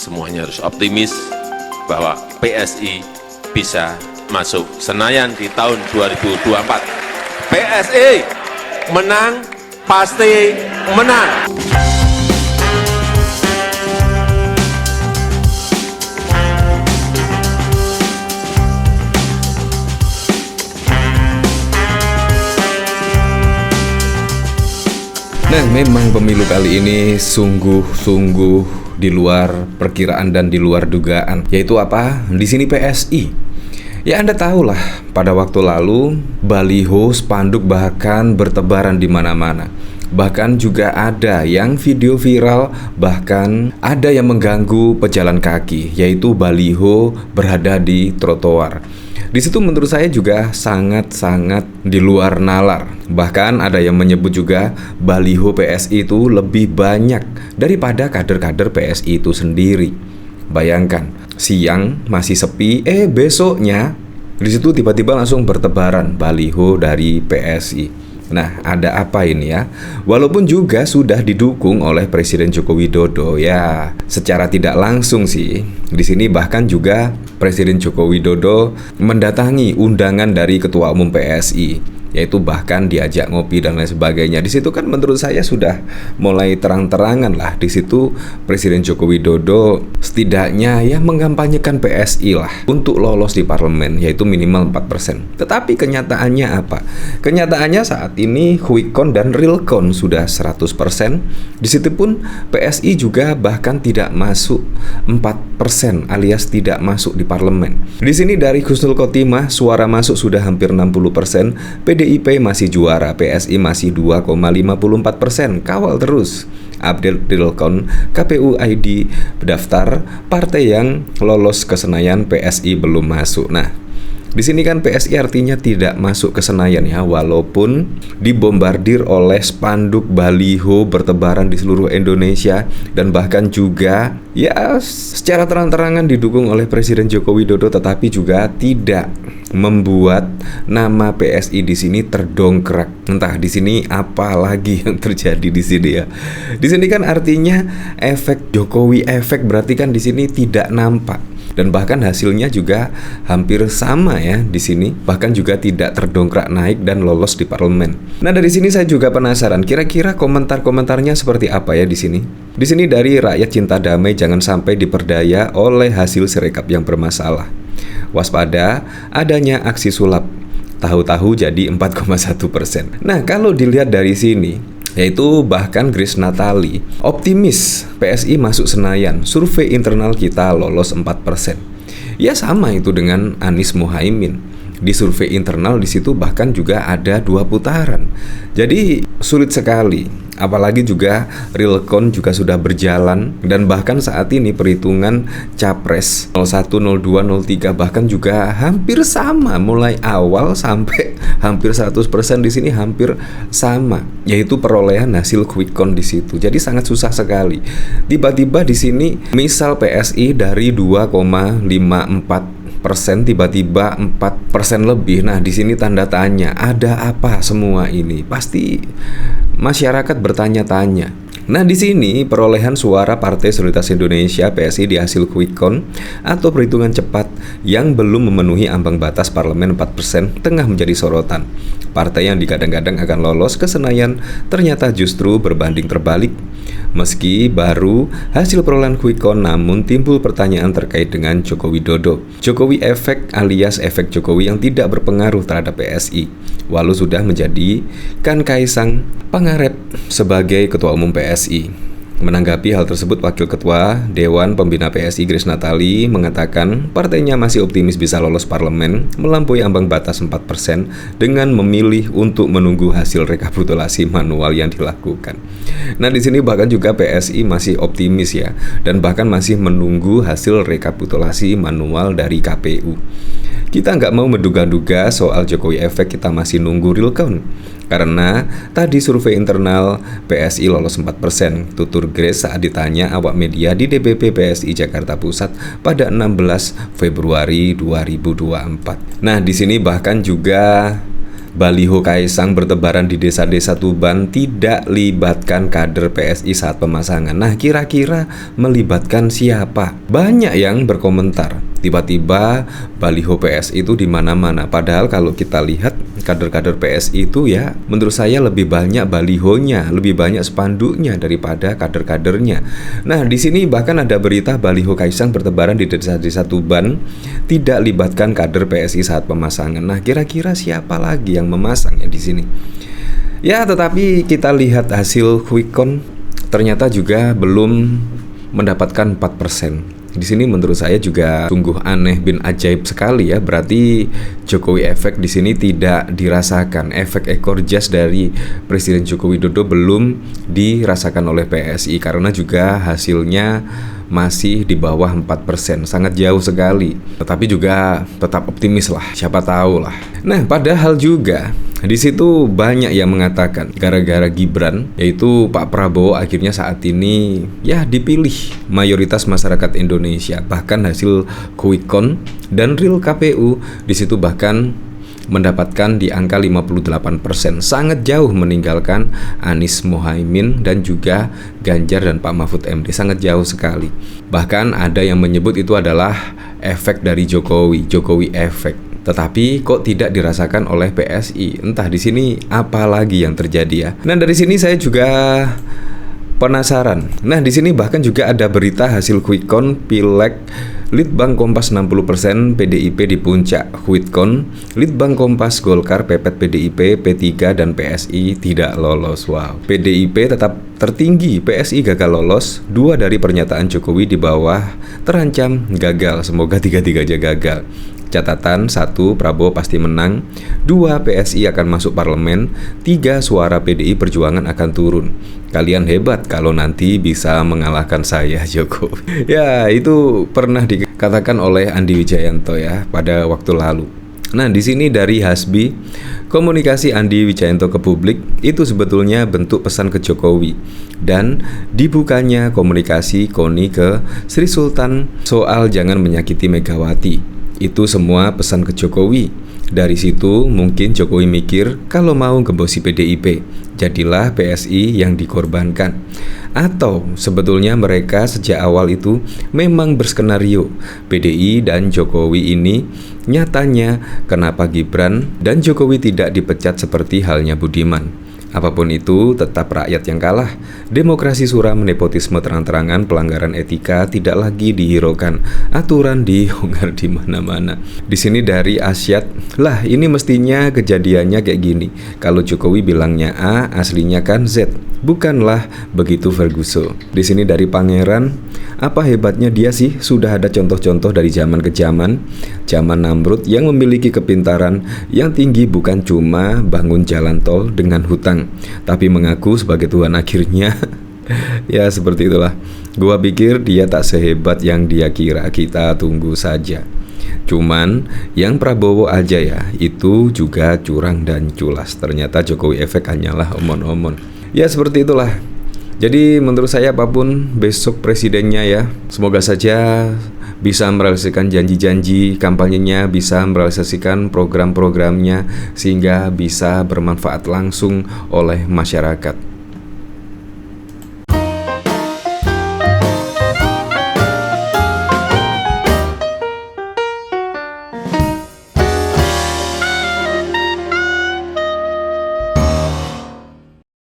semuanya harus optimis bahwa PSI bisa masuk Senayan di tahun 2024. PSI menang, pasti menang. Nah, memang pemilu kali ini sungguh-sungguh di luar perkiraan dan di luar dugaan. Yaitu apa? Di sini PSI. Ya, Anda tahulah, pada waktu lalu baliho, spanduk bahkan bertebaran di mana-mana. Bahkan juga ada yang video viral, bahkan ada yang mengganggu pejalan kaki, yaitu baliho berada di trotoar. Di situ menurut saya juga sangat-sangat di luar nalar. Bahkan ada yang menyebut juga baliho PSI itu lebih banyak daripada kader-kader PSI itu sendiri. Bayangkan, siang masih sepi, besoknya di situ tiba-tiba langsung bertebaran baliho dari PSI. Nah, ada apa ini ya? Walaupun juga sudah didukung oleh Presiden Joko Widodo, ya secara tidak langsung sih. Di sini bahkan juga Presiden Joko Widodo mendatangi undangan dari Ketua Umum PSI, yaitu bahkan diajak ngopi dan lain sebagainya. Di situ kan menurut saya sudah mulai terang-terangan lah. Di situ Presiden Joko Widodo setidaknya ya mengkampanyekan PSI lah untuk lolos di parlemen, yaitu minimal 4%. Tetapi kenyataannya apa? Kenyataannya saat ini quick count dan real count sudah 100%. Di situ pun PSI juga bahkan tidak masuk 4% alias tidak masuk di parlemen. Di sini dari Husnul Khotimah suara masuk sudah hampir 60%. PDIP masih juara, PSI masih 2,54%. Kawal terus update real count KPU ID pendaftar partai yang lolos ke Senayan, PSI belum masuk. Nah, di sini kan PSI artinya tidak masuk ke Senayan ya, walaupun dibombardir oleh spanduk baliho bertebaran di seluruh Indonesia dan bahkan juga ya secara terang-terangan didukung oleh Presiden Joko Widodo, tetapi juga tidak membuat nama PSI di sini terdongkrak. Entah di sini apa lagi yang terjadi di sini ya. Di sini kan artinya efek Jokowi efek, berarti kan di sini tidak nampak. Dan bahkan hasilnya juga hampir sama ya di sini, bahkan juga tidak terdongkrak naik dan lolos di parlemen. Nah, dari sini saya juga penasaran, kira-kira komentar-komentarnya seperti apa ya di sini. Di sini dari rakyat cinta damai, jangan sampai diperdaya oleh hasil sirekap yang bermasalah. Waspada adanya aksi sulap, tahu-tahu jadi 4,1%. Nah, kalau dilihat dari sini, yaitu bahkan Grace Natali optimis PSI masuk Senayan, survei internal kita lolos 4%. Ya sama itu dengan Anies Mohaimin. Di survei internal di situ bahkan juga ada 2 putaran. Jadi sulit sekali. Apalagi juga real count juga sudah berjalan dan bahkan saat ini perhitungan capres 01, 02, 03 bahkan juga hampir sama mulai awal sampai hampir 100% di sini hampir sama, yaitu perolehan hasil quick count di situ. Jadi sangat susah sekali. Tiba-tiba di sini misal PSI dari 2,54% tiba-tiba 4% lebih. Nah, di sini tanda tanya, ada apa semua ini? Pasti masyarakat bertanya-tanya. Nah, di sini perolehan suara Partai Solidaritas Indonesia PSI di hasil quick count atau perhitungan cepat yang belum memenuhi ambang batas parlemen 4% tengah menjadi sorotan. Partai yang digadang-gadang akan lolos ke Senayan ternyata justru berbanding terbalik. Meski baru hasil perolehan quick count, namun timbul pertanyaan terkait dengan Joko Widodo. Jokowi efek alias efek Jokowi yang tidak berpengaruh terhadap PSI, walau sudah menjadikan Kaisang Pangarep sebagai Ketua Umum PSI. Menanggapi hal tersebut, Wakil Ketua Dewan Pembina PSI Grace Natali mengatakan partainya masih optimis bisa lolos parlemen melampaui ambang batas 4% dengan memilih untuk menunggu hasil rekapitulasi manual yang dilakukan. Nah, di sini bahkan juga PSI masih optimis ya, dan bahkan masih menunggu hasil rekapitulasi manual dari KPU. Kita nggak mau menduga-duga soal Jokowi efek, kita masih nunggu real count. Karena tadi survei internal PSI lolos 4%, tutur Grace saat ditanya awak media di DPP PSI Jakarta Pusat pada 16 Februari 2024. Nah, di sini bahkan juga baliho Kaisang bertebaran di desa-desa Tuban tidak libatkan kader PSI saat pemasangan. Nah, kira-kira melibatkan siapa? Banyak yang berkomentar, tiba-tiba baliho PSI itu di mana-mana. Padahal kalau kita lihat kader-kader PSI itu ya, menurut saya lebih banyak balihonya, lebih banyak spanduknya daripada kader-kadernya. Nah, di sini bahkan ada berita baliho Kaisang bertebaran di desa-desa Tuban tidak libatkan kader PSI saat pemasangan. Nah, kira-kira siapa lagi yang memasang ya di sini? Ya, tetapi kita lihat hasil quick count ternyata juga belum mendapatkan 4%. Di sini menurut saya juga sungguh aneh bin ajaib sekali ya. Berarti Jokowi efek di sini tidak dirasakan. Efek ekor jas dari Presiden Joko Widodo belum dirasakan oleh PSI karena juga hasilnya masih di bawah 4%, sangat jauh sekali. Tetapi juga tetap optimis lah, siapa tahu lah. Nah, padahal juga di situ banyak yang mengatakan gara-gara Gibran, yaitu Pak Prabowo akhirnya saat ini ya dipilih mayoritas masyarakat Indonesia. Bahkan hasil quick count dan real KPU di situ bahkan mendapatkan di angka 58%, sangat jauh meninggalkan Anies Mohaimin dan juga Ganjar dan Pak Mahfud MD, sangat jauh sekali. Bahkan ada yang menyebut itu adalah efek dari Jokowi efek. Tetapi kok tidak dirasakan oleh PSI? Entah di sini apa lagi yang terjadi ya. Nah, dari sini saya juga penasaran. Nah, di sini bahkan juga ada berita hasil quick count Pileg Litbang Kompas 60% PDIP di puncak. Quick count Litbang Kompas Golkar pepet PDIP, P3 dan PSI tidak lolos. Wow. PDIP tetap tertinggi, PSI gagal lolos. Dua dari pernyataan Jokowi di bawah terancam gagal. Semoga tiga-tiganya gagal. Catatan: 1. Prabowo pasti menang. 2. PSI akan masuk parlemen. 3. Suara PDI Perjuangan akan turun. Kalian hebat kalau nanti bisa mengalahkan saya, Jokowi. Ya, itu pernah dikatakan oleh Andi Wijayanto ya pada waktu lalu. Nah, di sini dari Hasbi, komunikasi Andi Wijayanto ke publik itu sebetulnya bentuk pesan ke Jokowi dan dibukanya komunikasi KONI ke Sri Sultan soal jangan menyakiti Megawati. Itu semua pesan ke Jokowi. Dari situ mungkin Jokowi mikir kalau mau gembosi PDIP, jadilah PSI yang dikorbankan. Atau sebetulnya mereka sejak awal itu memang berskenario PDI dan Jokowi ini nyatanya kenapa Gibran dan Jokowi tidak dipecat seperti halnya Budiman. Apapun itu, tetap rakyat yang kalah. Demokrasi suram, nepotisme terang-terangan, pelanggaran etika tidak lagi dihiraukan. Aturan dilonggar di mana-mana. Di sini dari Asyad, lah ini mestinya kejadiannya kayak gini. Kalau Jokowi bilangnya A, aslinya kan Z. Bukanlah begitu Ferguson. Di sini dari Pangeran, apa hebatnya dia sih? Sudah ada contoh-contoh dari zaman ke zaman. Zaman Namrud yang memiliki kepintaran yang tinggi bukan cuma bangun jalan tol dengan hutang, tapi mengaku sebagai Tuhan akhirnya. Ya seperti itulah. Gua pikir dia tak sehebat yang dia kira. Kita tunggu saja. Cuman yang Prabowo aja ya, itu juga curang dan culas. Ternyata Jokowi efek hanyalah omon-omon. Ya seperti itulah. Jadi menurut saya apapun besok presidennya ya, semoga saja bisa merealisasikan janji-janji kampanyenya, bisa merealisasikan program-programnya sehingga bisa bermanfaat langsung oleh masyarakat.